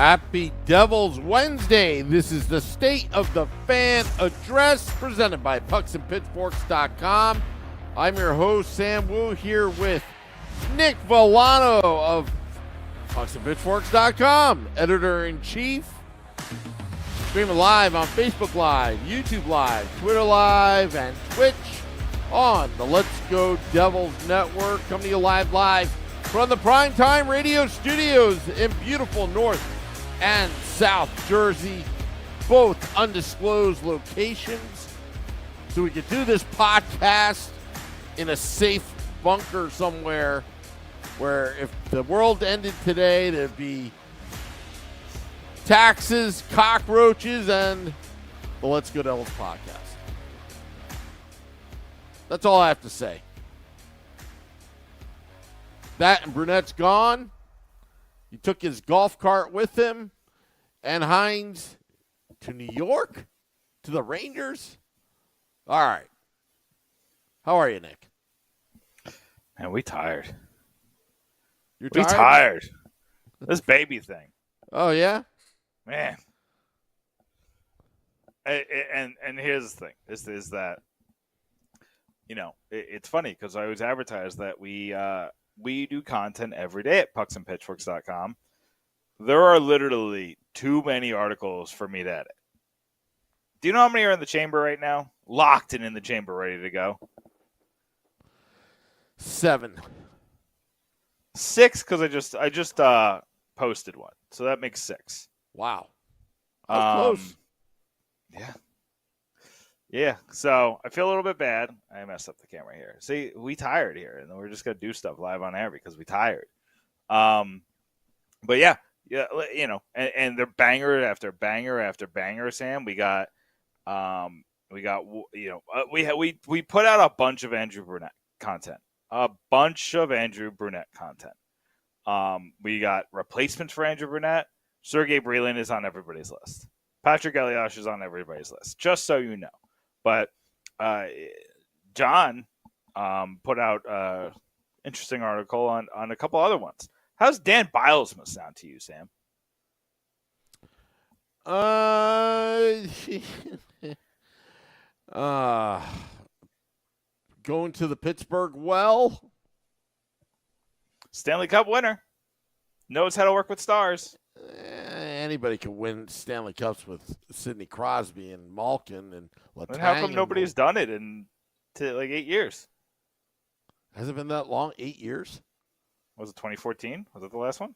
Happy Devil's Wednesday. This is the State of the Fan Address presented by pucksandpitchforks.com. I'm your host, Sam Wu, here with Nick Villano of pucksandpitchforks.com, editor-in-chief. Streaming live on Facebook Live, YouTube Live, Twitter Live, and Twitch on the Let's Go Devils Network. Coming to you live from the Primetime Radio Studios in beautiful North and South Jersey, both undisclosed locations. So we could do this podcast in a safe bunker somewhere where if the world ended today, there'd be taxes, cockroaches, and the Let's Go Devils podcast. That's all I have to say. That and Brunette's gone. He took his golf cart with him and Hynes to New York, to the Rangers. All right. How are you, Nick? Man, we tired. You're tired? We tired. This baby thing. Oh, yeah? Man. And here's the thing. This is that, you know, it's funny because I always advertise that we do content every day at pucksandpitchforks.com. There are literally too many articles for me to edit. Do you know how many are in the chamber right now? Locked and in the chamber, ready to go. 7. 6 because I just posted one, so that makes 6. Wow. Close. Yeah. So I feel a little bit bad. I messed up the camera here. See, we tired here, and we're just gonna do stuff live on air because we tired. But yeah, you know, and they're banger after banger after banger. Sam, we got we put out a bunch of Andrew Brunette content. We got replacements for Andrew Brunette. Sergei Brelin is on everybody's list. Patrick Elias is on everybody's list, just so you know. But John put out an interesting article on a couple other ones. How's Dan Bilesma sound to you, Sam? Going to the Pittsburgh well. Stanley Cup winner. Knows how to work with stars. Anybody can win Stanley Cups with Sidney Crosby and Malkin and Letang. And how come nobody's done it in like 8 years? Has it been that long? 8 years? Was it 2014? Was it the last one?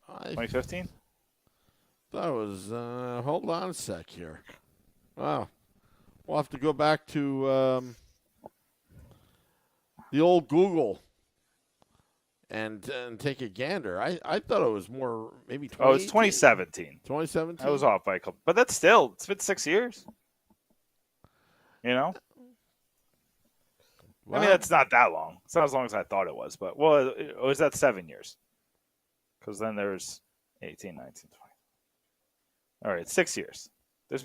2015? That was, hold on a sec here. Wow. We'll have to go back to the old Google and take a gander. I thought it was more maybe 2018. Oh, it's 2017. 2017? I was off by a couple. But that's still, it's been 6 years. You know? Wow. I mean, that's not that long. It's not as long as I thought it was. But, well, it was that 7 years. Because then there's 18, 19, 20. All right, 6 years. There's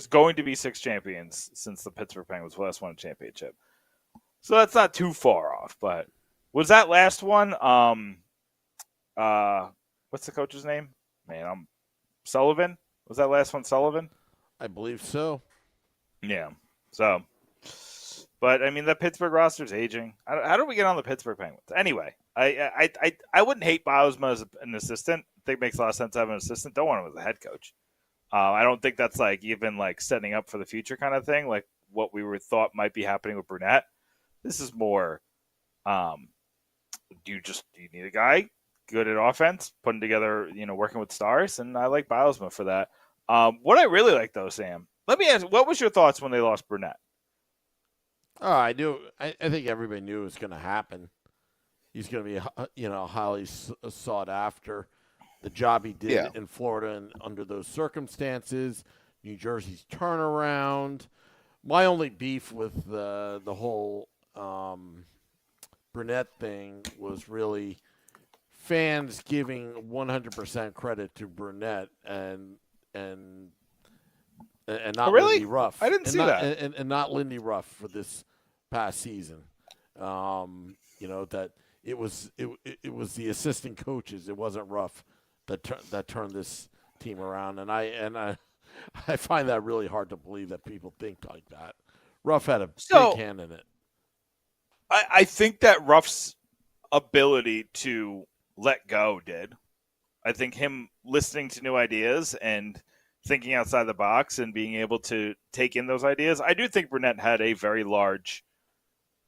going to be 6 champions since the Pittsburgh Penguins last won a championship. So that's not too far off. But was that last one, what's the coach's name? Man, Sullivan? Was that last one Sullivan? I believe so. Yeah. So, but I mean, the Pittsburgh roster's aging. How do we get on the Pittsburgh Penguins? Anyway, I wouldn't hate Bilesma as an assistant. I think it makes a lot of sense to have an assistant. Don't want him as a head coach. I don't think that's like even like setting up for the future kind of thing, like what we thought might be happening with Brunette. This is more, do you need a guy good at offense, putting together, working with stars, and I like Bilesma for that. What I really like though, Sam, let me ask, what was your thoughts when they lost Brunette? Oh, I do. I think everybody knew it was going to happen. He's going to be, highly sought after. The job he did in Florida and under those circumstances, New Jersey's turnaround. My only beef with the whole Brunette thing was really fans giving 100% credit to Brunette and not Lindy Ruff. I didn't see that. And not Lindy Ruff for this past season. That it was the assistant coaches. It wasn't Ruff that turned this team around, and I I find that really hard to believe that people think like that. Ruff had a big hand in it. I think that Ruff's ability to let go did. I think him listening to new ideas and thinking outside the box and being able to take in those ideas. I do think Brunette had a very large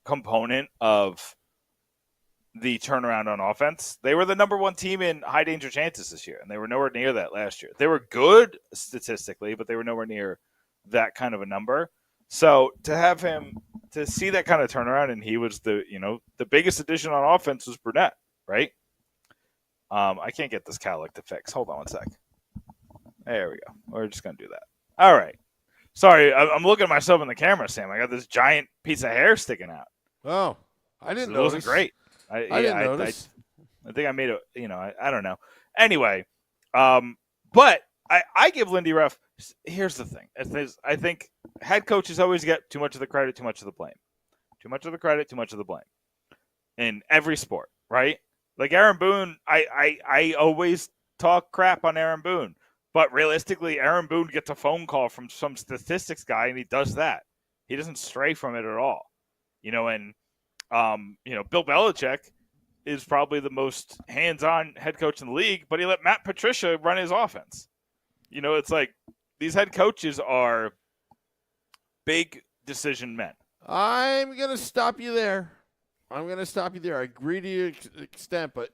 component of the turnaround on offense. They were the number one team in high danger chances this year, and they were nowhere near that last year. They were good statistically, but they were nowhere near that kind of a number. So to have him to see that kind of turnaround, and he was the biggest addition on offense was Brunette, right? I can't get this cowlick to fix. Hold on one sec. There we go. We're just gonna do that. All right. Sorry, I'm looking at myself in the camera, Sam. I got this giant piece of hair sticking out. Oh, I didn't know. It wasn't great. I didn't notice. I think I made it. I don't know. Anyway, but I give Lindy Ruff. Here's the thing. I think head coaches always get too much of the credit, too much of the blame. Too much of the credit, too much of the blame. In every sport, right? Like Aaron Boone, I always talk crap on Aaron Boone. But realistically, Aaron Boone gets a phone call from some statistics guy, and he does that. He doesn't stray from it at all. And Bill Belichick is probably the most hands-on head coach in the league, but he let Matt Patricia run his offense. It's like these head coaches are big decision men. I'm going to stop you there. I agree to your extent, but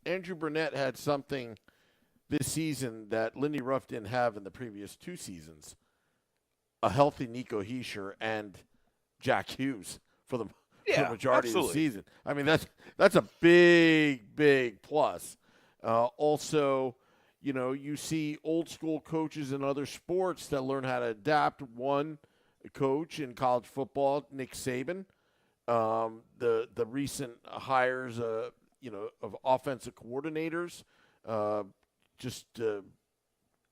Andrew Brunette had something this season that Lindy Ruff didn't have in the previous 2 seasons. A healthy Nico Heischer and Jack Hughes for the majority of the season. I mean, that's a big plus. Also, you see old school coaches in other sports that learn how to adapt. One coach in college football, Nick Saban. The recent hires, of offensive coordinators, just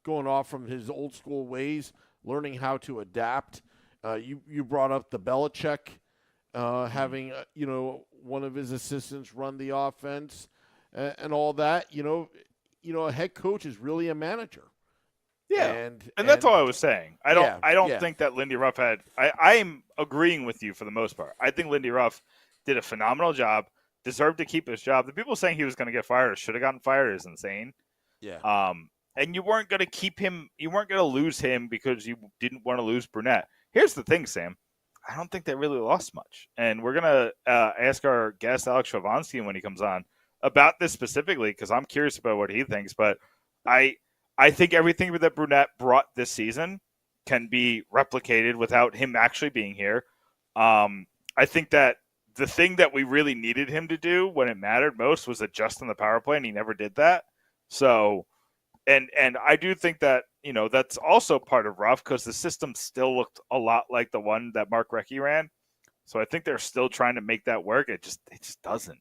going off from his old school ways, learning how to adapt. You brought up the Belichick having one of his assistants run the offense and all that. A head coach is really a manager. Yeah, and that's all I was saying. I don't think that Lindy Ruff had. I'm agreeing with you for the most part. I think Lindy Ruff did a phenomenal job, deserved to keep his job. The people saying he was going to get fired or should have gotten fired is insane. Yeah. And you weren't going to keep him. You weren't going to lose him because you didn't want to lose Brunette. Here's the thing, Sam. I don't think they really lost much. And we're going to ask our guest, Alex Chauvancy, when he comes on, about this specifically because I'm curious about what he thinks. But I think everything that Brunette brought this season can be replicated without him actually being here. I think that the thing that we really needed him to do when it mattered most was adjust on the power play, and he never did that. So, and I do think that, that's also part of Ruff because the system still looked a lot like the one that Mark Recchi ran. So I think they're still trying to make that work. It just doesn't.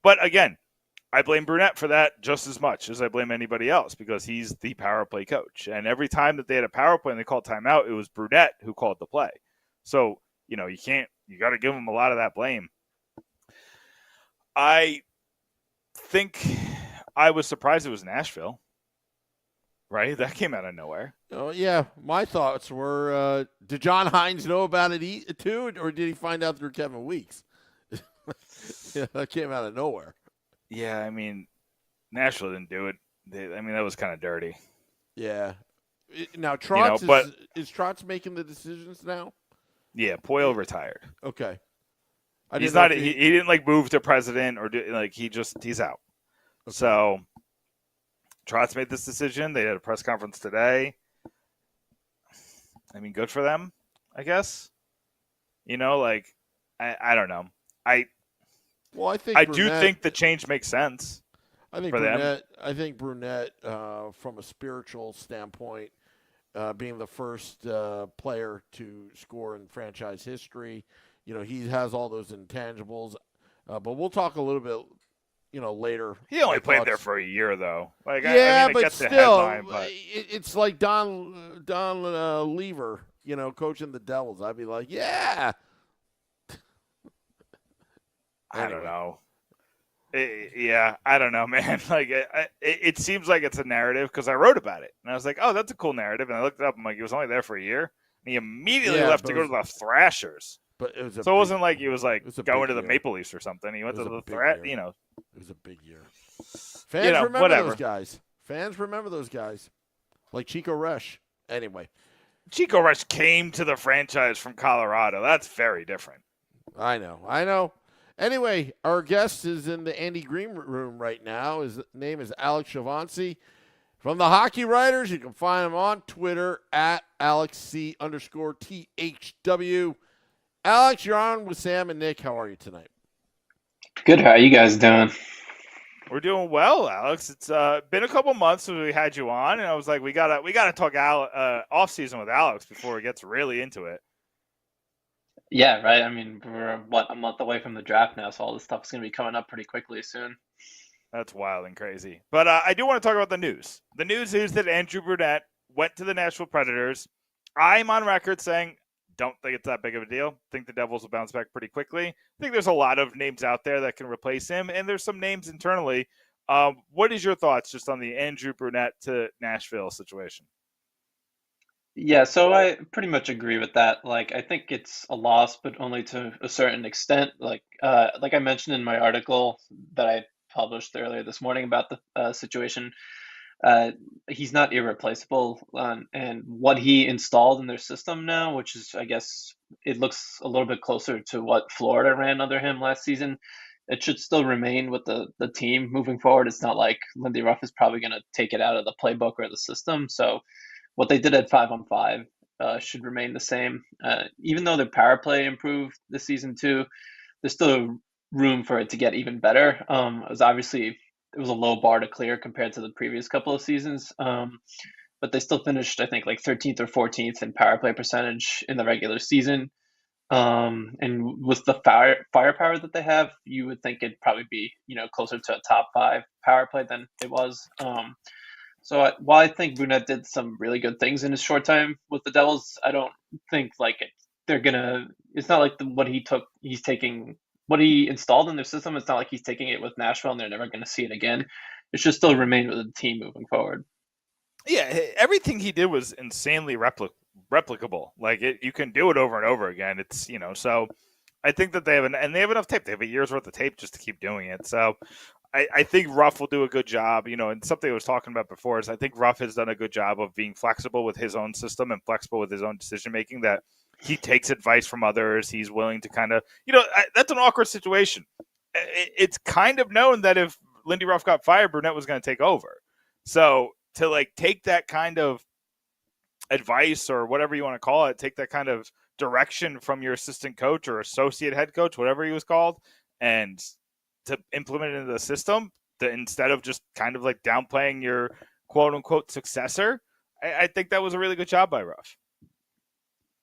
But again, I blame Brunette for that just as much as I blame anybody else because he's the power play coach. And every time that they had a power play and they called timeout, it was Brunette who called the play. So, you got to give him a lot of that blame. I think I was surprised it was Nashville, right? That came out of nowhere. Oh, yeah. My thoughts were, did John Hynes know about it too, or did he find out through Kevin Weeks? That came out of nowhere. Yeah, I mean, Nashville didn't do it. That was kind of dirty. Yeah. Now, Trotz is Trotz making the decisions now? Yeah, Poyle retired. Okay. He's not. He didn't move to president or he's out. Okay. So, Trotz made this decision. They had a press conference today. I mean, good for them, I guess. I don't know. I do think the change makes sense. I think Brunette, from a spiritual standpoint, being the first player to score in franchise history, he has all those intangibles. But we'll talk a little bit, later. He only played there for a year, though. But still, headline, but it's like Don Lever, coaching the Devils. I'd be like, yeah. I don't know. Yeah, I don't know, man. Like, it seems like it's a narrative because I wrote about it, and I was like, "Oh, that's a cool narrative." And I looked it up. I'm like, he was only there for a year, and he immediately Yeah, left but to go to the Thrashers. it was a So it big wasn't like he was it like was a going big to the year. Maple Leafs or something. He It went was to a the big threat. year. It was a big year. Fans remember those Whatever. guys. Fans remember those guys. Like Chico Resch. Anyway, Chico Rush came to the franchise from Colorado. That's very different. I know. Anyway, our guest is in the Andy Green room right now. His name is Alex Chauvancy. From the Hockey Writers, you can find him on Twitter at AlexC_THW. Alex, you're on with Sam and Nick. How are you tonight? Good. How are you guys doing? We're doing well, Alex. It's been a couple months since we had you on, and I was like, we gotta talk off season with Alex before he gets really into it. Yeah, right. I mean, we're a month away from the draft now, so all this stuff's gonna be coming up pretty quickly soon. That's wild and crazy. But I do want to talk about the news. The news is that Andrew Brunette went to the Nashville Predators. I'm on record saying don't think it's that big of a deal. Think the Devils will bounce back pretty quickly. I think there's a lot of names out there that can replace him, and there's some names internally. What is your thoughts just on the Andrew Brunette to Nashville situation? Yeah, so I pretty much agree with that. Like, I think it's a loss, but only to a certain extent. Like I mentioned in my article that I published earlier this morning about the situation. Uh, he's not irreplaceable, and what he installed in their system now, which is, I guess, it looks a little bit closer to what Florida ran under him last season. It should still remain with the team moving forward. It's not like Lindy Ruff is probably going to take it out of the playbook or the system. So what they did at 5-on-5 should remain the same. Even though their power play improved this season too, there's still room for it to get even better. It was a low bar to clear compared to the previous couple of seasons. But they still finished, I think, like 13th or 14th in power play percentage in the regular season. And with the firepower that they have, you would think it'd probably be, closer to a top five power play than it was. While I think Brunette did some really good things in his short time with the Devils, I don't think like they're gonna. It's not like he's taking what he installed in their system. It's not like he's taking it with Nashville and they're never gonna see it again. It should still remain with the team moving forward. Yeah, everything he did was insanely replicable. Like you can do it over and over again. It's so I think that they have they have enough tape. They have a year's worth of tape just to keep doing it. So I think Ruff will do a good job. And something I was talking about before is I think Ruff has done a good job of being flexible with his own system and flexible with his own decision making. That he takes advice from others. He's willing to kind of that's an awkward situation. It's kind of known that if Lindy Ruff got fired, Brunette was going to take over. So to take that kind of advice or whatever you want to call it, take that kind of direction from your assistant coach or associate head coach, whatever he was called, and to implement it into the system, instead of just kind of downplaying your quote unquote successor, I think that was a really good job by Ruff.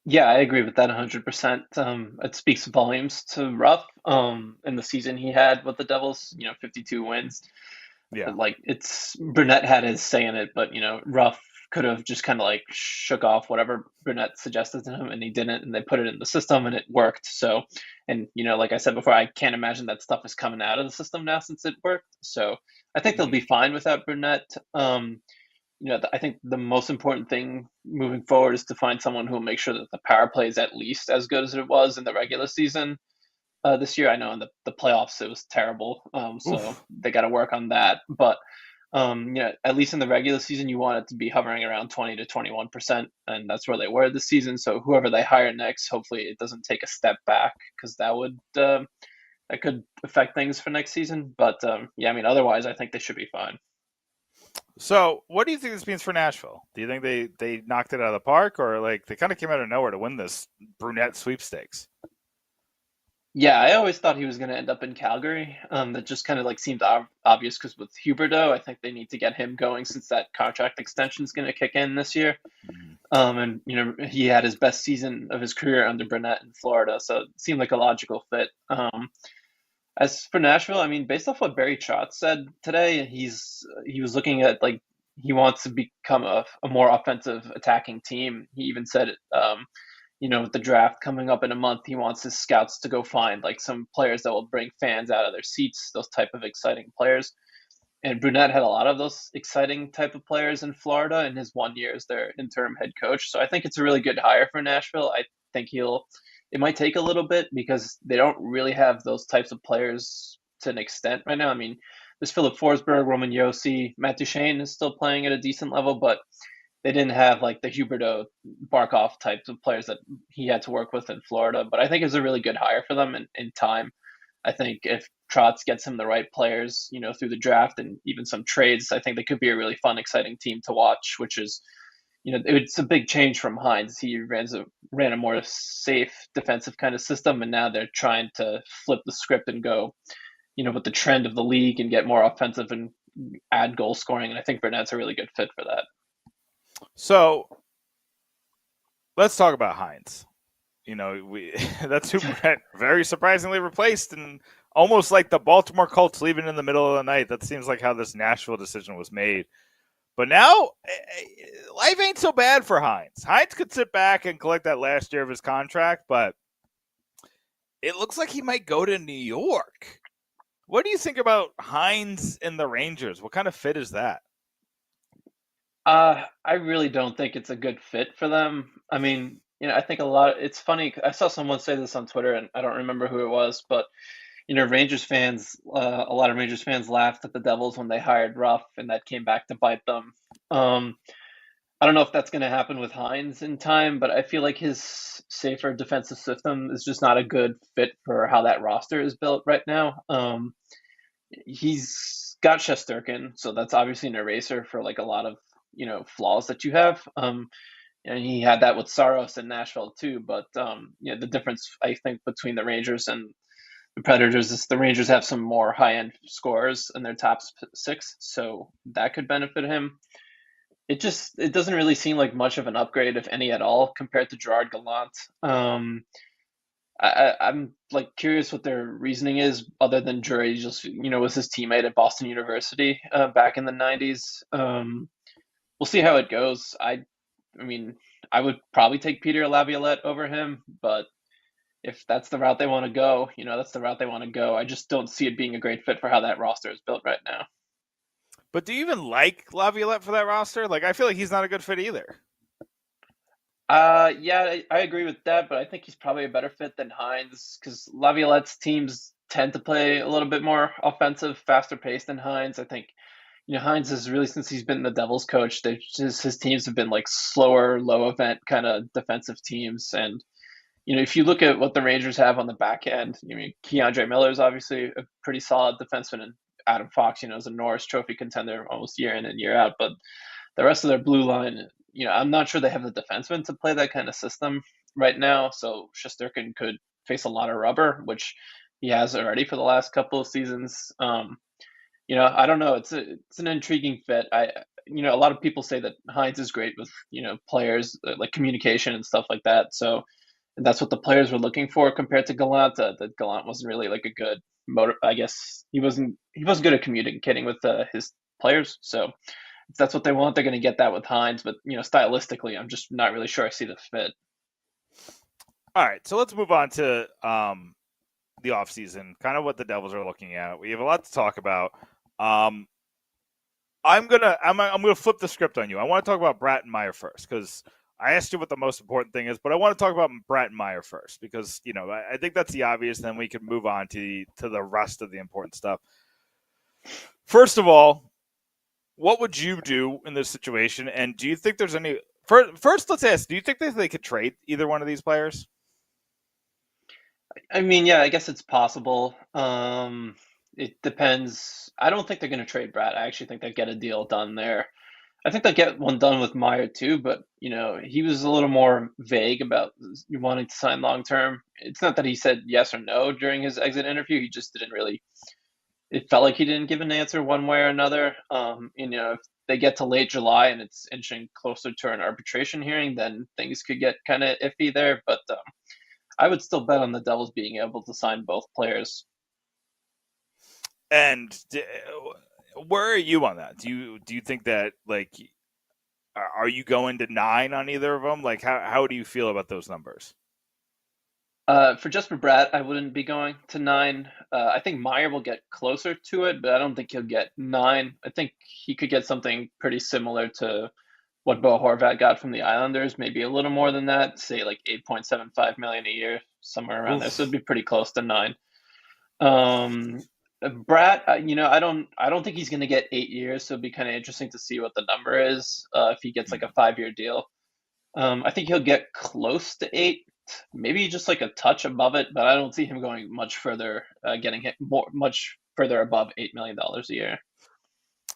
Yeah, I agree with that 100%. It speaks volumes to Ruff. In the season he had with the Devils, 52 wins. Yeah. Burnett had his say in it, but Ruff could have just kind of shook off whatever Burnett suggested to him, and he didn't, and they put it in the system and it worked. So, and like I said before, I can't imagine that stuff is coming out of the system now since it worked. So I think they'll be fine without Burnett. I think the most important thing moving forward is to find someone who will make sure that the power play is at least as good as it was in the regular season. This year, I know in the playoffs it was terrible, so they got to work on that. But at least in the regular season, you want it to be hovering around 20 to 21%, and that's where they were this season. So whoever they hire next, hopefully it doesn't take a step back, because that could affect things for next season. But otherwise, I think they should be fine. So, what do you think this means for Nashville? Do you think they knocked it out of the park, or they kind of came out of nowhere to win this Brunette sweepstakes? Yeah, I always thought he was going to end up in Calgary. That just kind of seemed obvious because with Huberdeau, I think they need to get him going since that contract extension is going to kick in this year. And he had his best season of his career under Brunette in Florida, so it seemed like a logical fit. As for Nashville, I mean, based off what Barry Trotz said today, he was looking at he wants to become a more offensive attacking team. He even said with the draft coming up in a month, he wants his scouts to go find like some players that will bring fans out of their seats, those type of exciting players. And Brunette had a lot of those exciting type of players in Florida in his 1 year as their interim head coach. So I think it's a really good hire for Nashville. I think it might take a little bit because they don't really have those types of players to an extent right now. I mean, there's Philip Forsberg, Roman Yossi, Matt Duchene is still playing at a decent level, but they didn't have like the Huberto Barkov types of players that he had to work with in Florida. But I think it was a really good hire for them in time. I think if Trotz gets him the right players, through the draft and even some trades, I think they could be a really fun, exciting team to watch, which is, it's a big change from Hynes. He ran a more safe defensive kind of system, and now they're trying to flip the script and go, with the trend of the league and get more offensive and add goal scoring. And I think Brunette's a really good fit for that. So let's talk about Hynes. That's who Brunette very surprisingly replaced, and almost like the Baltimore Colts leaving in the middle of the night. That seems like how this Nashville decision was made. But now, life ain't so bad for Hynes. Hynes could sit back and collect that last year of his contract, but it looks like he might go to New York. What do you think about Hynes and the Rangers? What kind of fit is that? I really don't think it's a good fit for them. I mean, I think it's funny. I saw someone say this on Twitter, and I don't remember who it was, but Rangers fans, a lot of Rangers fans laughed at the Devils when they hired Ruff, and that came back to bite them. I don't know if that's going to happen with Hynes in time, but I feel like his safer defensive system is just not a good fit for how that roster is built right now. He's got Shesterkin, so that's obviously an eraser for like a lot of flaws that you have. And he had that with Saros in Nashville too. But the difference I think between the Rangers and the Predators is the Rangers have some more high-end scorers in their top six, so that could benefit him. It doesn't really seem like much of an upgrade, if any at all, compared to Gerard Gallant. I'm like curious what their reasoning is, other than Drury just was his teammate at Boston University back in the '90s. We'll see how it goes. I mean, I would probably take Peter Laviolette over him, but if that's the route they want to go, that's the route they want to go. I just don't see it being a great fit for how that roster is built right now. But do you even like Laviolette for that roster? Like, I feel like he's not a good fit either. Yeah, I agree with that, but I think he's probably a better fit than Hynes because Laviolette's teams tend to play a little bit more offensive, faster paced than Hynes. I think, Hynes has really, since he's been the Devils coach, his teams have been like slower, low event kind of defensive teams. And, if you look at what the Rangers have on the back end, Keandre Miller is obviously a pretty solid defenseman, and Adam Fox, is a Norris Trophy contender almost year in and year out. But the rest of their blue line, I'm not sure they have the defensemen to play that kind of system right now. So Shesterkin could face a lot of rubber, which he has already for the last couple of seasons. I don't know. It's an intriguing fit. A lot of people say that Hynes is great with players like communication and stuff like that. So that's what the players were looking for compared to Gallant. That Gallant wasn't really like a good motor. I guess he wasn't good at communicating with his players. So if that's what they want, they're going to get that with Hynes. But stylistically, I'm just not really sure I see the fit. All right, so let's move on to the offseason, kind of what the Devils are looking at. We have a lot to talk about. I'm gonna flip the script on you. I want to talk about Bratt and Meyer first because I asked you what the most important thing is, but I want to talk about Bratt and Meyer first because I think that's the obvious. Then we can move on to the rest of the important stuff. First of all, what would you do in this situation? And do you think there's any? First, let's ask: do you think that they could trade either one of these players? I mean, yeah, I guess it's possible. It depends. I don't think they're going to trade Bratt. I actually think they'll get a deal done there. I think they'll get one done with Meyer too, but he was a little more vague about wanting to sign long term. It's not that he said yes or no during his exit interview. He just didn't really. It felt like he didn't give an answer one way or another. If they get to late July and it's inching closer to an arbitration hearing, then things could get kind of iffy there. But I would still bet on the Devils being able to sign both players. And where are you on that? Do you think that Are you going to 9 on either of them? Like, how do you feel about those numbers? For Brad, I wouldn't be going to 9. I think Meyer will get closer to it, but I don't think he'll get 9. I think he could get something pretty similar to what Bo Horvat got from the Islanders, maybe a little more than that, say like 8.75 million a year, somewhere around there. So it'd Oof. be pretty close to 9. Um, Brad, I don't think he's going to get 8 years, so it'd be kind of interesting to see what the number is if he gets like a 5-year deal. I think he'll get close to 8, maybe just like a touch above it, but I don't see him going much further, getting hit much further above $8 million a year.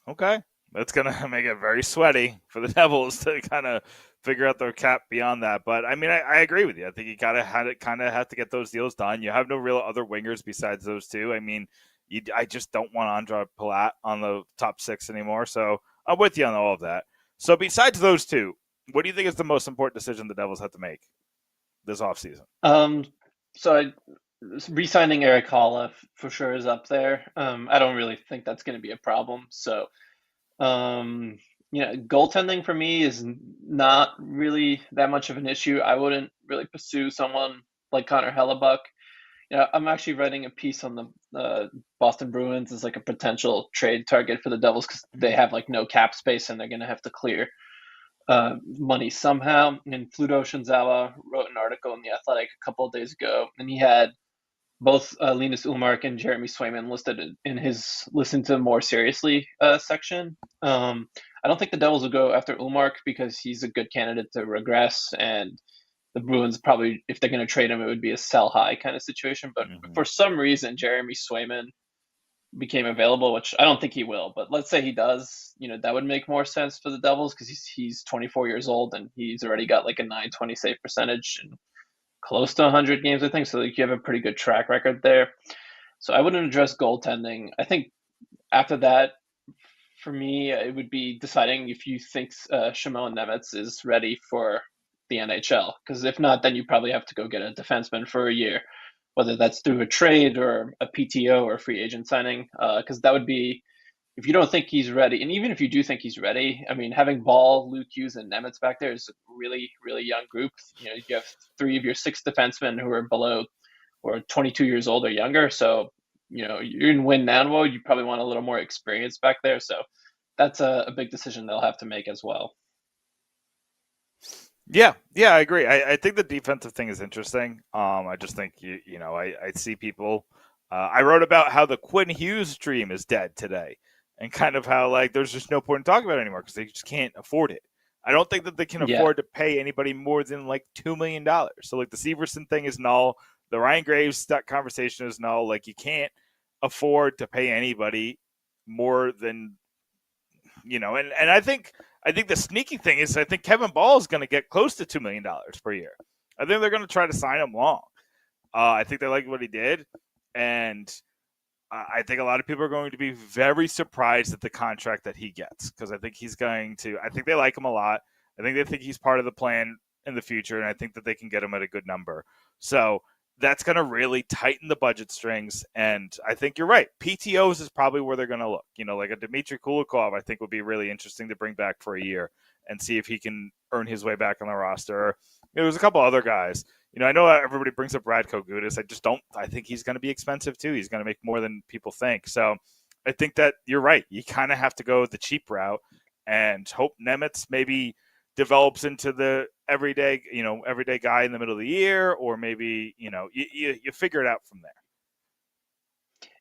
Okay. That's going to make it very sweaty for the Devils to kind of figure out their cap beyond that. But I mean, I agree with you. I think you kind of have to get those deals done. You have no real other wingers besides those two. I mean, I just don't want Andre Palat on the top 6 anymore. So I'm with you on all of that. So besides those two, what do you think is the most important decision the Devils have to make this offseason? So re-signing Eric Holla for sure is up there. I don't really think that's going to be a problem. So, goaltending for me is not really that much of an issue. I wouldn't really pursue someone like Connor Hellebuck. I'm actually writing a piece on the Boston Bruins as like a potential trade target for the Devils because they have like no cap space and they're going to have to clear money somehow. And Fluto Shinzawa wrote an article in The Athletic a couple of days ago, and he had both Linus Ullmark and Jeremy Swayman listed in his listen to more seriously section. I don't think the Devils will go after Ullmark because he's a good candidate to regress, and the Bruins probably, if they're going to trade him, it would be a sell high kind of situation. But for some reason, Jeremy Swayman became available, which I don't think he will, but let's say he does, that would make more sense for the Devils because he's 24 years old and he's already got like a 920 save percentage and close to 100 games, I think. So like you have a pretty good track record there. So I wouldn't address goaltending. I think after that, for me, it would be deciding if you think Shimon Nemeth is ready for the NHL. Because if not, then you probably have to go get a defenseman for a year, whether that's through a trade or a PTO or a free agent signing. Because that would be, if you don't think he's ready, and even if you do think he's ready, I mean, having Ball, Luke Hughes, and Nemeth back there is a really, really young group. You have 3 of your 6 defensemen who are below or 22 years old or younger. So, you're in win now mode. You probably want a little more experience back there. So that's a big decision they'll have to make as well. Yeah, I agree. I think the defensive thing is interesting. I just think I see people. I wrote about how the Quinn Hughes dream is dead today, and kind of how like there's just no point in talking about it anymore because they just can't afford it. I don't think that they can afford to pay anybody more than like $2 million. So like the Severson thing is null. The Ryan Graves conversation is null. Like you can't afford to pay anybody more than and I think the sneaky thing is I think Kevin Ball is going to get close to $2 million per year. I think they're going to try to sign him long. I think they like what he did, and I think a lot of people are going to be very surprised at the contract that he gets because I think they like him a lot. I think they think he's part of the plan in the future, and I think that they can get him at a good number. So that's going to really tighten the budget strings, and I think you're right. PTOs is probably where they're going to look. Like a Dmitry Kulikov, I think would be really interesting to bring back for a year and see if he can earn his way back on the roster. There's a couple other guys. I know everybody brings up Radko Gudas. I think he's going to be expensive too. He's going to make more than people think. So I think that you're right. You kind of have to go the cheap route and hope Nemeth maybe develops into the everyday guy in the middle of the year, or maybe, you figure it out from there.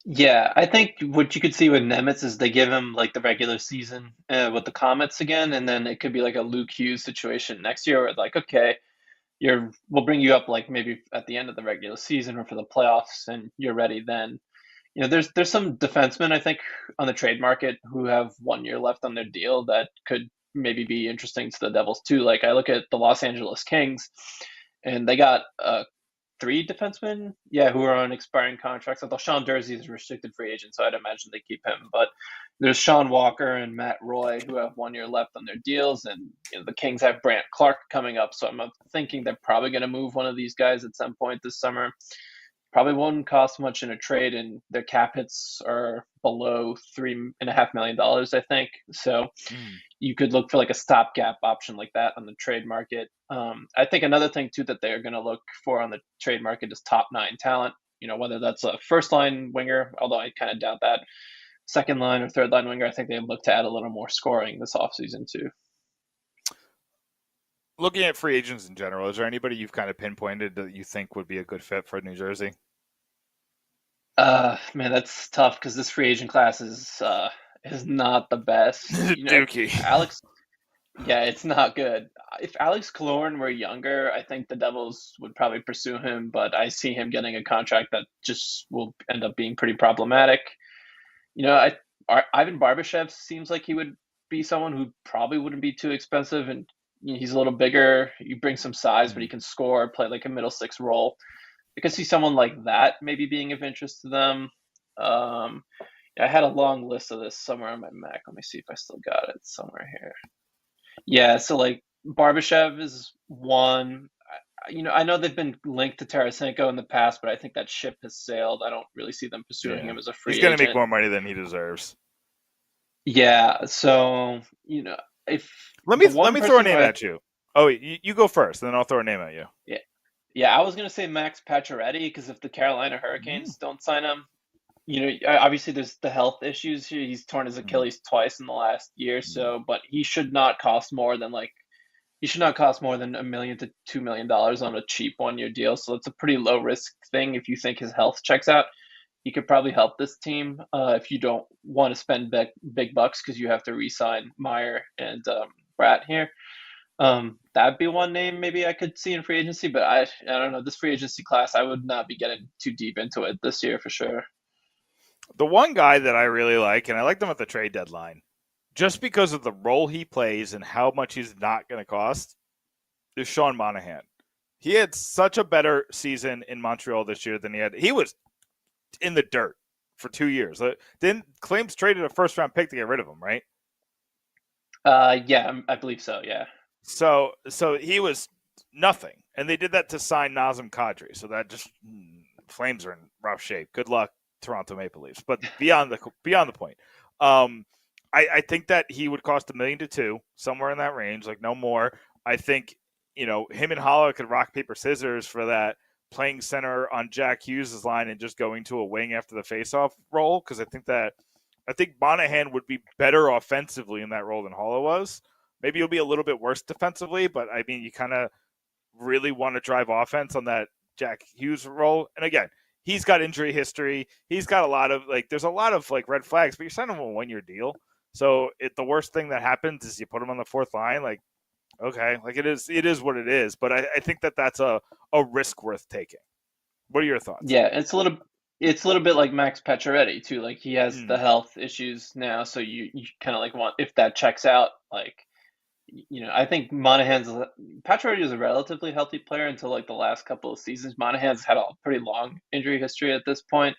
Yeah, I think what you could see with Nemeth is they give him like the regular season with the Comets again, and then it could be like a Luke Hughes situation next year where like, okay, we'll bring you up like maybe at the end of the regular season or for the playoffs and you're ready then. There's some defensemen I think on the trade market who have 1 year left on their deal that could maybe be interesting to the Devils too. Like I look at the Los Angeles Kings and they got 3 defensemen, who are on expiring contracts. Although Sean Dursey is a restricted free agent, so I'd imagine they keep him. But there's Sean Walker and Matt Roy who have 1 year left on their deals, and the Kings have Brant Clark coming up. So I'm thinking they're probably going to move one of these guys at some point this summer. probably won't cost much in a trade, and their cap hits are below $3.5 million, I think. So Mm. you could look for like a stopgap option like that on the trade market. I think another thing too that they're going to look for on the trade market is top nine talent. Whether that's a first line winger, although I kind of doubt that. Second line or third line winger, I think they look to add a little more scoring this offseason too. Looking at free agents in general, is there anybody you've kind of pinpointed that you think would be a good fit for New Jersey? Man, that's tough because this free agent class is not the best. Dookie. Alex, yeah, it's not good. If Alex Killorn were younger, I think the Devils would probably pursue him, but I see him getting a contract that just will end up being pretty problematic. Ivan Barbashev seems like he would be someone who probably wouldn't be too expensive, and he's a little bigger. You bring some size, but he can score, play like a middle six role. I could see someone like that maybe being of interest to them. Yeah, I had a long list of this somewhere on my Mac. Let me see if I still got it somewhere here. Yeah, so like Barbashev is one. I know they've been linked to Tarasenko in the past, but I think that ship has sailed. I don't really see them pursuing him as a free He's going to make agent. more money than he deserves. Yeah, so if let me throw a name at you. Oh, you go first, then I'll throw a name at you. Yeah, I was gonna say Max Pacioretty because if the Carolina Hurricanes don't sign him, obviously there's the health issues. He's torn his Achilles twice in the last year, so but he should not cost more than $1 million to $2 million on a cheap 1 year deal. So it's a pretty low risk thing. If you think his health checks out, he could probably help this team if you don't want to spend big bucks because you have to re-sign Meyer and Bratt here. That'd be one name maybe I could see in free agency, but I don't know. This free agency class, I would not be getting too deep into it this year for sure. The one guy that I really like, and I liked him at the trade deadline, just because of the role he plays and how much he's not going to cost, is Sean Monahan. He had such a better season in Montreal this year than he was in the dirt for 2 years. Didn't Claims traded a first round pick to get rid of him, right? Yeah, I believe so. Yeah. So he was nothing, and they did that to sign Nazem Kadri. So that just Flames are in rough shape. Good luck, Toronto Maple Leafs. But beyond the point, I think that he would cost $1 million to $2 million, somewhere in that range, like no more. I think him and Holla could rock paper scissors for that, playing center on Jack Hughes' line and just going to a wing after the faceoff role, because I think Monahan would be better offensively in that role than Holla was. Maybe he'll be a little bit worse defensively, but I mean, you kind of really want to drive offense on that Jack Hughes role. And again, he's got injury history. He's got a lot of there's a lot of red flags, but you're signing him a 1 year deal. So the worst thing that happens is you put him on the fourth line. Okay, it is what it is. But I think that's a risk worth taking. What are your thoughts? Yeah, it's a little bit like Max Pacioretty too. Like he has the health issues now, so you kind of want, if that checks out, I think Pacioretty is a relatively healthy player until the last couple of seasons. Monahan's had a pretty long injury history at this point.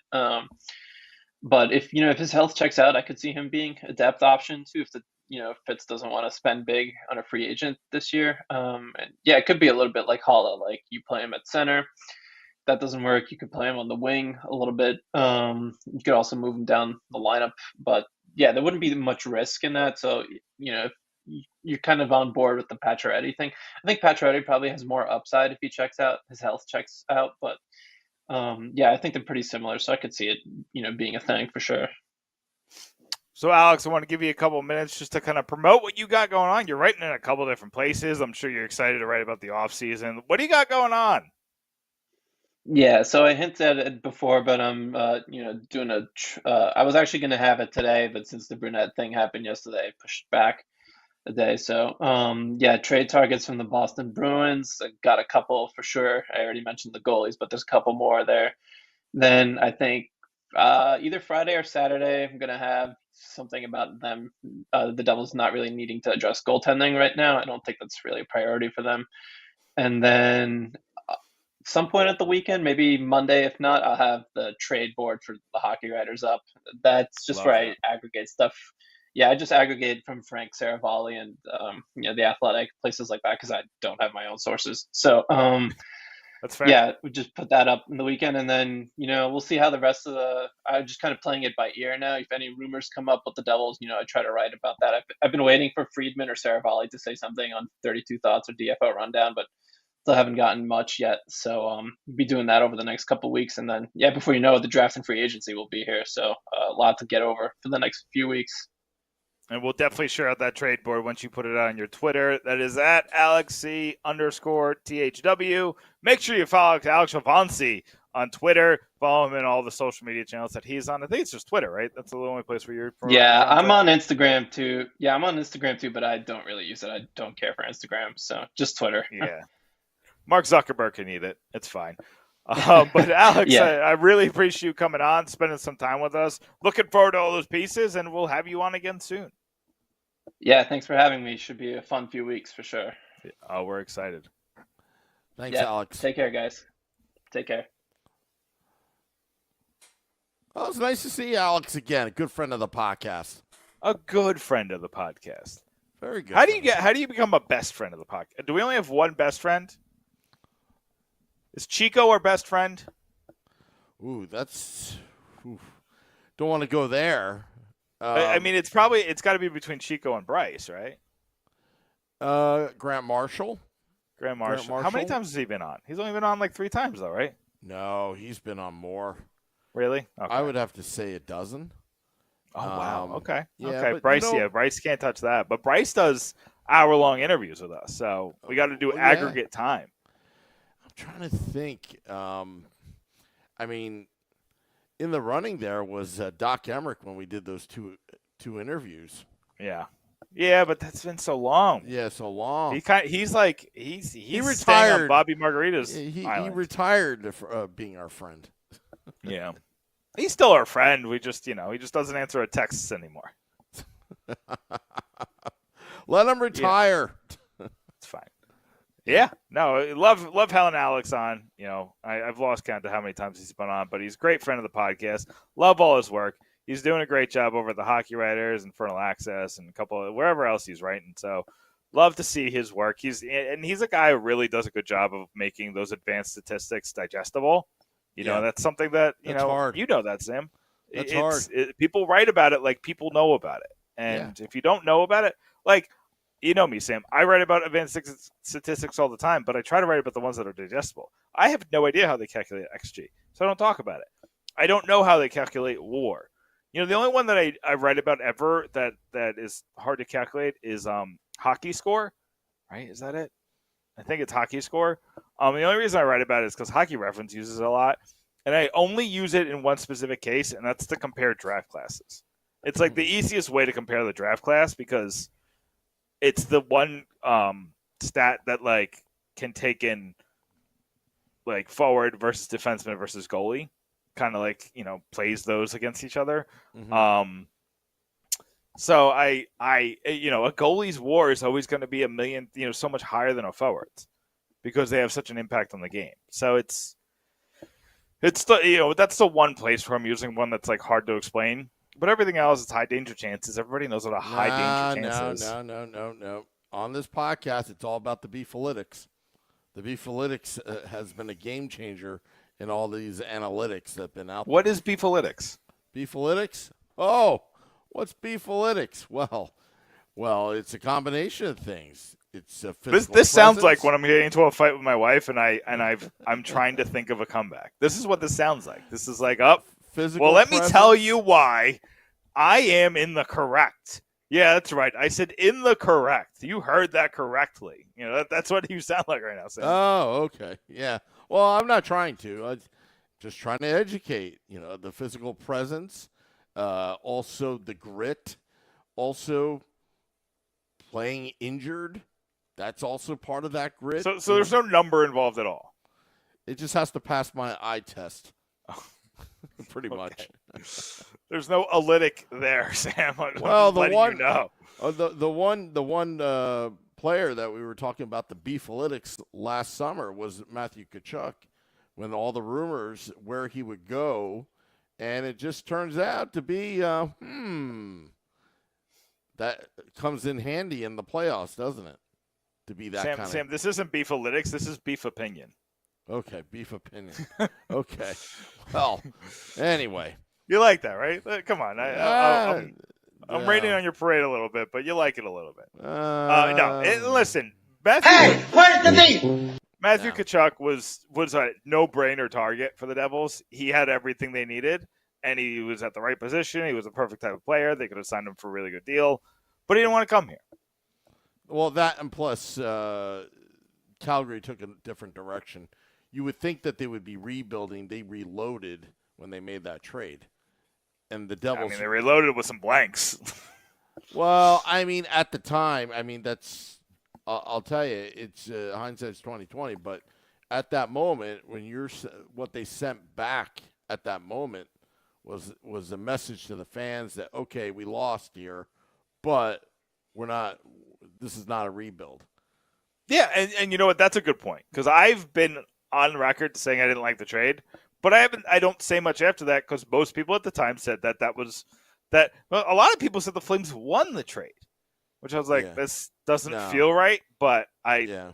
But if his health checks out, I could see him being a depth option too. If Fitz doesn't want to spend big on a free agent this year, and yeah, it could be a little bit like Holla. Like you play him at center, that doesn't work. You could play him on the wing a little bit. You could also move him down the lineup, but yeah, there wouldn't be much risk in that. So if you're kind of on board with the Pacioretty thing, I think Pacioretty probably has more upside if he checks out, his health checks out, but. Yeah, I think they're pretty similar, so I could see it, being a thing for sure. So, Alex, I want to give you a couple of minutes just to kind of promote what you got going on. You're writing in a couple of different places. I'm sure you're excited to write about the off season. What do you got going on? Yeah, so I hinted at it before, but I'm, doing I was actually going to have it today, but since the Brunette thing happened yesterday, I pushed back a day. So, yeah, trade targets from the Boston Bruins. I got a couple for sure. I already mentioned the goalies, but there's a couple more there. Then I think either Friday or Saturday, I'm going to have something about them, the Devils not really needing to address goaltending right now. I don't think that's really a priority for them. And then some point at the weekend, maybe Monday, if not, I'll have the trade board for the hockey writers up. That's just where I aggregate stuff. Yeah, I just aggregate from Frank Saravalli and The Athletic, places like that, because I don't have my own sources. So That's fair. Yeah, we just put that up in the weekend, and then we'll see how the rest of the. I'm just kind of playing it by ear now. If any rumors come up with the Devils, I try to write about that. I've been waiting for Friedman or Saravalli to say something on 32 Thoughts or DFO Rundown, but still haven't gotten much yet. So be doing that over the next couple of weeks, and then before you know it, the draft and free agency will be here. So a lot to get over for the next few weeks. And we'll definitely share out that trade board once you put it on your Twitter. That is at AlexC_THW. Make sure you follow Alex Chauvancy on Twitter. Follow him in all the social media channels that he's on. I think it's just Twitter, right? That's the only place where you're. Yeah, I'm on Instagram too. Yeah, I'm on Instagram too, but I don't really use it. I don't care for Instagram, so just Twitter. Yeah. Mark Zuckerberg can eat it. It's fine. But Alex, Yeah. I really appreciate you coming on, spending some time with us. Looking forward to all those pieces, and we'll have you on again soon. Yeah, thanks for having me. Should be a fun few weeks for sure. Oh, we're excited. Thanks, Alex. Take care, guys. Take care. Oh, it's nice to see Alex again. A good friend of the podcast. A good friend of the podcast. Very good. How do you become a best friend of the podcast? Do we only have one best friend? Is Chico our best friend? Ooh, that's. Ooh. Don't want to go there. I mean, it's got to be between Chico and Bryce, right? Grant Marshall. Grant Marshall. How many times has he been on? He's only been on like 3 times, though, right? No, he's been on more. Really? Okay. I would have to say a dozen. Oh, wow. Okay. Yeah, okay. Bryce, Bryce can't touch that. But Bryce does hour-long interviews with us, so we got to do aggregate time. I'm trying to think. I mean, in the running there was Doc Emmerich when we did those two interviews. Yeah. Yeah, but that's been so long. Yeah, so long. He retired. Staying on Bobby Margarita's he island. retired being our friend. Yeah. He's still our friend. We just, he just doesn't answer our texts anymore. Let him retire. Yeah. It's fine. Yeah. No, love having Alex on. I've lost count to how many times he's been on, but he's a great friend of the podcast. Love all his work. He's doing a great job over at the Hockey Writers, Infernal Access, and a couple of wherever else he's writing. So love to see his work. He's a guy who really does a good job of making those advanced statistics digestible. That's something that, hard. That, Sam. That's hard. People write about it like people know about it. And if you don't know about it, like, me, Sam, I write about advanced statistics all the time, but I try to write about the ones that are digestible. I have no idea how they calculate XG, so I don't talk about it. I don't know how they calculate WAR. The only one that I write about ever that is hard to calculate is hockey score, right? Is that it? I think it's hockey score. The only reason I write about it is because Hockey Reference uses it a lot, and I only use it in one specific case, and that's to compare draft classes. It's like the easiest way to compare the draft class because it's the one stat that like can take in like forward versus defenseman versus goalie, kind of like plays those against each other. Mm-hmm. So a goalie's WAR is always going to be so much higher than a forward's because they have such an impact on the game. So it's that's the one place where I'm using one that's like hard to explain. But everything else is high danger chances. Everybody knows what a high danger chance is. No. On this podcast, it's all about the beefalytics. The beefalytics has been a game changer in all these analytics that have been out there. What is beefalytics? Beefalytics? Oh, what's beefalytics? Well, it's a combination of things. It's a physical This sounds presence. like when I'm getting into a fight with my wife and I'm trying to think of a comeback. This is what this sounds like. This is like physical. Well, let me presence. tell you why I am in the correct. Yeah, that's right. I said in the correct. You heard that correctly. That's what you sound like right now, Sam. Oh, okay. Yeah. Well, I'm not trying to. I'm just trying to educate. The physical presence, also the grit, also playing injured. That's also part of that grit. So there's no number involved at all. It just has to pass my eye test. Pretty much. There's no alytic there, Sam. Well, the one, the one player that we were talking about the beefalytics last summer was Matthew Tkachuk, when all the rumors where he would go, and it just turns out to be that comes in handy in the playoffs, doesn't it? To be that kind of. Sam, this isn't beefalytics. This is beef opinion. Okay, beef opinion. Okay. Well, anyway. You like that, right? Come on. I'm raining Yeah. on your parade a little bit, but you like it a little bit. Listen, Hey, where's the beef? Matthew No. Tkachuk was a no-brainer target for the Devils. He had everything they needed, and he was at the right position. He was a perfect type of player. They could have signed him for a really good deal, but he didn't want to come here. Well, that and plus Calgary took a different direction. You would think that they would be rebuilding. They reloaded when they made that trade. And the Devils... I mean, they reloaded with some blanks. Well, I mean, at the time, I mean, that's... I'll tell you, it's hindsight's 2020, but at that moment, when what they sent back at that moment was a message to the fans that, okay, we lost here, but we're not... This is not a rebuild. Yeah, and you know what? That's a good point, because I've been on record saying I didn't like the trade, but I don't say much after that, because most people at the time said that well, a lot of people said the Flames won the trade, which I was like, this doesn't feel right, but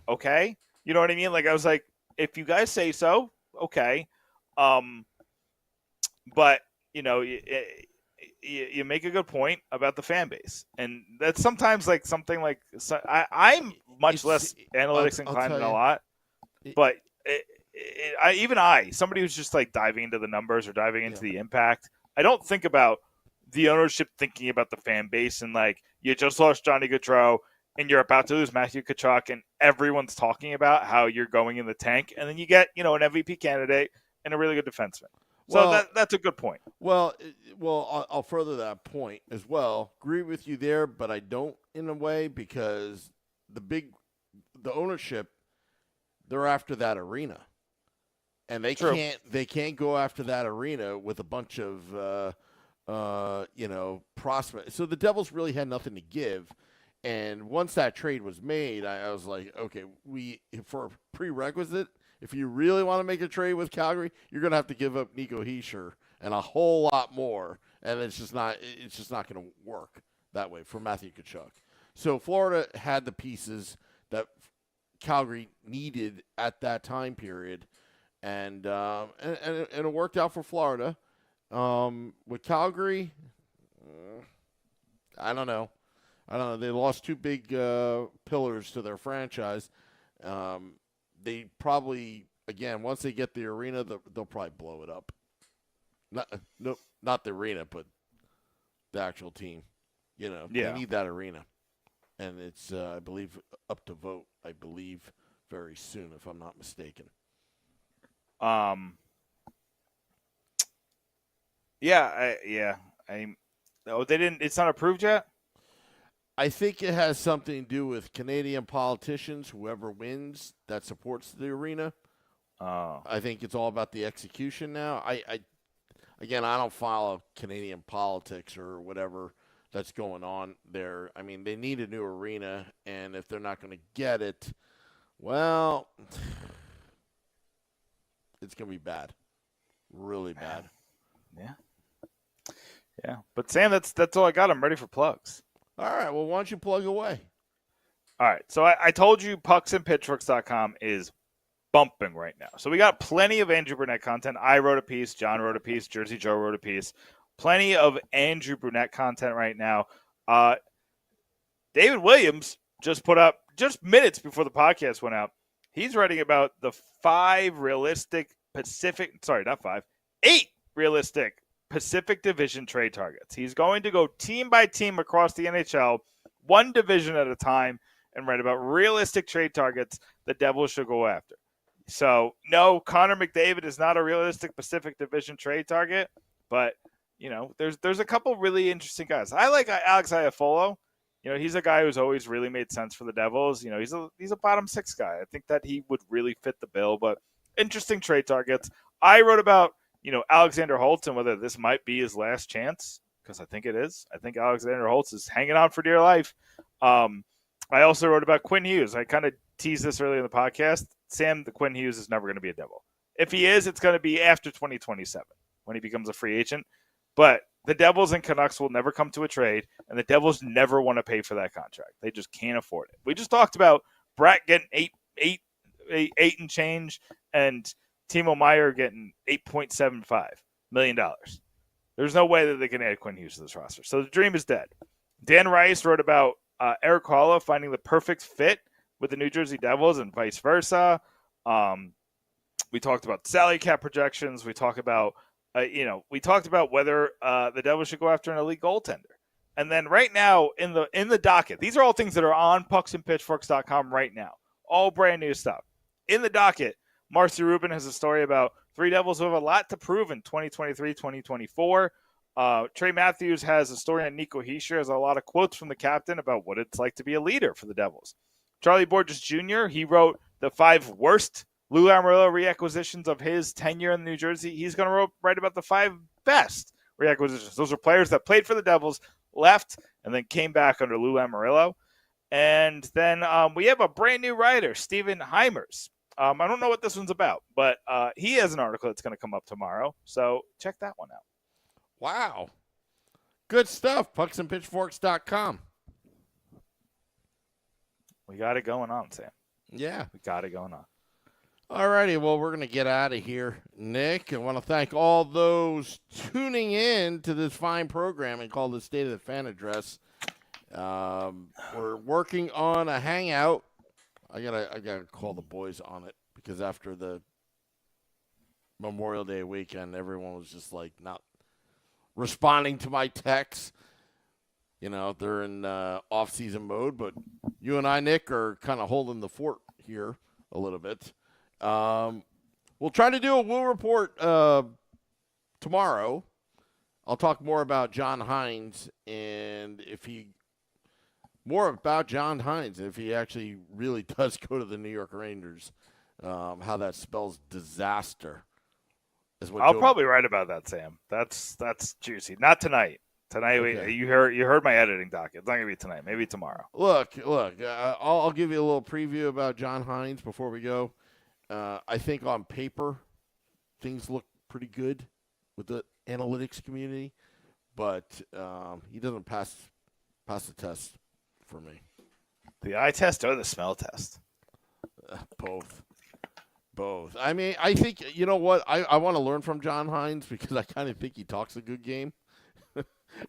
okay. You know what I mean? Like, I was like, if you guys say so, okay. But, you know, you make a good point about the fan base. And that's sometimes like something like, I'm much less analytics inclined than a lot, but somebody who's just like diving into the numbers or diving into the impact, I don't think about the ownership thinking about the fan base and like, you just lost Johnny Gaudreau and you're about to lose Matthew Tkachuk and everyone's talking about how you're going in the tank, and then you get, you know, an MVP candidate and a really good defenseman. So that's a good point. Well, I'll further that point as well. Agree with you there, but I don't in a way, because the ownership, they're after that arena, and they can't go after that arena with a bunch of prospects. So the Devils really had nothing to give. And once that trade was made, I was like, okay, for a prerequisite, if you really want to make a trade with Calgary, you're going to have to give up Nico Hischier and a whole lot more. And it's just not going to work that way for Matthew Tkachuk. So Florida had the pieces that Calgary needed at that time period. And it worked out for Florida. With Calgary, I don't know. They lost two big pillars to their franchise. They probably, again, once they get the arena, they'll probably blow it up. Not the arena, but the actual team. You know, they need that arena. And it's, I believe, up to vote, very soon, if I'm not mistaken. They didn't. It's not approved yet. I think it has something to do with Canadian politicians. Whoever wins that supports the arena. I think it's all about the execution now. I don't follow Canadian politics or whatever that's going on there. I mean, they need a new arena, and if they're not going to get it, well, it's going to be bad, really bad. Yeah. But Sam, that's all I got. I'm ready for plugs. All right, well, why don't you plug away? All right, so I told you pucksandpitchforks.com is bumping right now. So we got plenty of Andrew Brunette content. I wrote a piece, John wrote a piece, Jersey Joe wrote a piece. Plenty of Andrew Brunette content right now. David Williams just put up, just minutes before the podcast went out, he's writing about the 8 realistic Pacific Division trade targets. He's going to go team by team across the NHL, one division at a time, and write about realistic trade targets the Devils should go after. So, no, Connor McDavid is not a realistic Pacific Division trade target, but, you know, there's a couple really interesting guys. I like Alex Iafallo. You know, he's a guy who's always really made sense for the Devils. You know, he's a bottom 6 guy. I think that he would really fit the bill, but interesting trade targets. I wrote about, you know, Alexander Holtz and whether this might be his last chance, because I think it is. I think Alexander Holtz is hanging on for dear life. I also wrote about Quinn Hughes. I kind of teased this earlier in the podcast. Sam, the Quinn Hughes is never going to be a Devil. If he is, it's going to be after 2027 when he becomes a free agent. But the Devils and Canucks will never come to a trade, and the Devils never want to pay for that contract. They just can't afford it. We just talked about Bratt getting 8 and change, and Timo Meyer getting $8.75 million. There's no way that they can add Quinn Hughes to this roster. So the dream is dead. Dan Rice wrote about Eric Halla finding the perfect fit with the New Jersey Devils and vice versa. We talked about salary cap projections. We talked about whether the Devils should go after an elite goaltender. And then right now in the docket, these are all things that are on pucksandpitchforks.com right now. All brand new stuff. In the docket, Marcy Rubin has a story about 3 Devils who have a lot to prove in 2023, 2024. Trey Matthews has a story on Nico Hischier, has a lot of quotes from the captain about what it's like to be a leader for the Devils. Charlie Borges Jr., he wrote the 5 worst Lou Lamoriello reacquisitions of his tenure in New Jersey. He's going to write about the 5 best reacquisitions. Those are players that played for the Devils, left, and then came back under Lou Lamoriello. And then we have a brand new writer, Steven Hynes. I don't know what this one's about, but he has an article that's going to come up tomorrow. So check that one out. Wow. Good stuff. Pucksandpitchforks.com. We got it going on, Sam. Yeah. We got it going on. All righty. Well, we're going to get out of here, Nick. I want to thank all those tuning in to this fine programming called the State of the Fan Address. We're working on a hangout. I gotta call the boys on it because after the Memorial Day weekend, everyone was just like not responding to my texts. You know, they're in off-season mode, but you and I, Nick, are kind of holding the fort here a little bit. We'll try to do a Will Report tomorrow. I'll talk more about John Hynes and if he actually really does go to the New York Rangers, how that spells disaster. I'll probably write about that, Sam. That's juicy. Not tonight. Tonight, okay. You heard my editing docket. It's not gonna be tonight. Maybe tomorrow. Look. I'll give you a little preview about John Hynes before we go. I think on paper, things look pretty good with the analytics community, but he doesn't pass the test for me. The eye test or the smell test? Both. I mean, I think, you know what? I want to learn from John Hynes because I kind of think he talks a good game.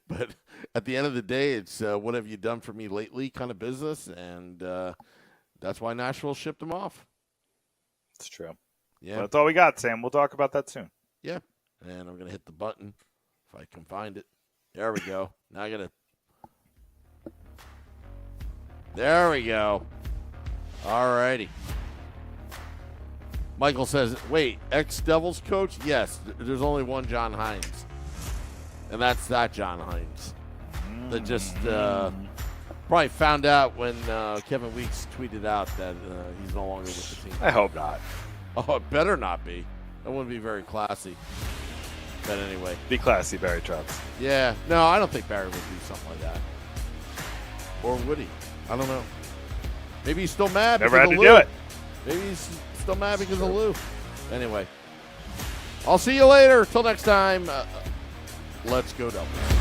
But at the end of the day, it's what have you done for me lately kind of business, and that's why Nashville shipped him off. It's true. Yeah. Well, that's all we got, Sam. We'll talk about that soon. Yeah. And I'm going to hit the button if I can find it. There we go. Now I got to. There we go. All righty. Michael says, wait, ex-Devils coach? Yes, there's only one John Hynes. And that's that John Hynes. That just probably found out when Kevin Weeks tweeted out that he's no longer with the team. I hope not. Oh, it better not be. That wouldn't be very classy. But anyway. Be classy, Barry Trotz. Yeah. No, I don't think Barry would do something like that. Or would he? I don't know. Maybe he's still mad Never had because to of Lou. do it. Maybe he's still mad because of Lou. Anyway. I'll see you later. Till next time. Let's go Devils.